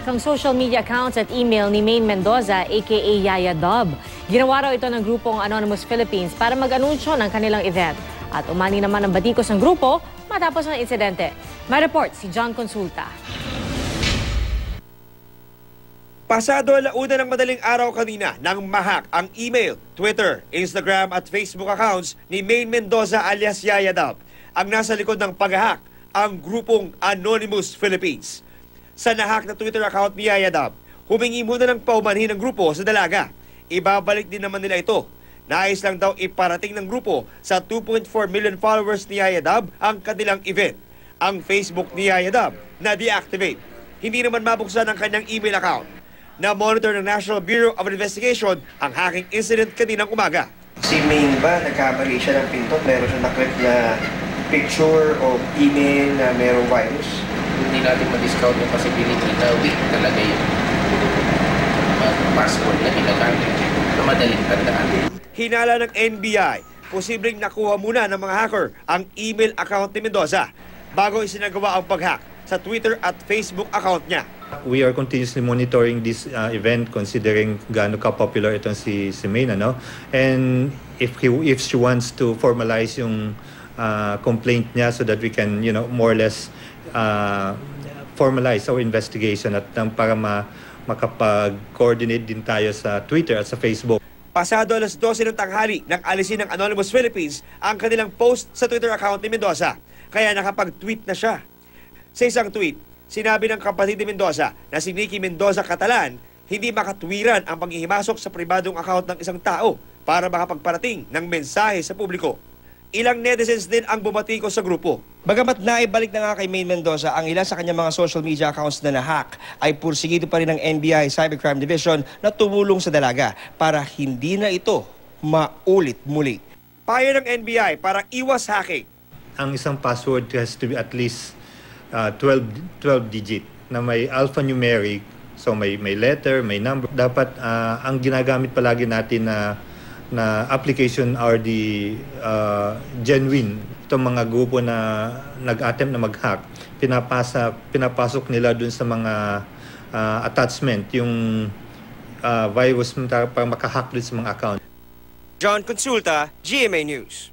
Nahack ang social media accounts at email ni Maine Mendoza aka Yaya Dub. Ginawa raw ito ng grupong Anonymous Philippines para mag-anunsyo ng kanilang event. At umani naman ang batikos ng grupo matapos ng insidente. May report si John Consulta. Pasado alauna ng madaling araw kanina nang mahack ang email, Twitter, Instagram at Facebook accounts ni Maine Mendoza alias Yaya Dub. Ang nasa likod ng pag-hack, ang grupong Anonymous Philippines. Sa nahack na Twitter account ni Yaya Dub, humingi muna ng paumanhin ng grupo sa dalaga. Ibabalik din naman nila ito. Nais lang daw iparating ng grupo sa 2.4 million followers ni Yaya Dub ang kanilang event. Ang Facebook ni Yaya Dub na deactivate. Hindi naman mabuksan ang kanyang email account. Na-monitor ng National Bureau of Investigation ang hacking incident kaninang umaga. Si Maine ba, nagkamali siya ng pinto? Meron siya na-click na picture o email na merong virus? Hindi natin ma-discount yung possibility na weak talaga yung password na ginagamit na madaling tandaan. Hinala ng NBI, posibleng nakuha muna ng mga hacker ang email account ni Mendoza bago isinagawa ang pag-hack sa Twitter at Facebook account niya. We are continuously monitoring this event considering gaano ka-popular itong si Maine, ano? And if she wants to formalize yung complaint niya so that we can, more or less formalize our investigation at para makapag-coordinate din tayo sa Twitter at sa Facebook. Pasado alas 12 ng tanghali nang alisin ng Anonymous Philippines ang kanilang post sa Twitter account ni Mendoza. Kaya nakapag-tweet na siya. Sa isang tweet, sinabi ng kapatid ni Mendoza na si Nikki Mendoza Catalan hindi makatwiran ang panghihimasok sa pribadong account ng isang tao para makapagparating ng mensahe sa publiko. Ilang netizens din ang bumatiko sa grupo. Bagamat naibalik na nga kay Maine Mendoza ang ilan sa kanyang mga social media accounts na na-hack, ay pursigido pa rin ng NBI Cybercrime Division na tumulong sa dalaga para hindi na ito maulit muli. Payo ng NBI para iwas hacking. Ang isang password has to be at least 12 digit na may alphanumeric, so may letter, may number. Dapat ang ginagamit palagi natin na application are the genuine. Itong mga grupo na nag-attempt na mag-hack, pinapasok nila dun sa mga attachment, yung virus para makahack dun sa mga account. John Consulta, GMA News.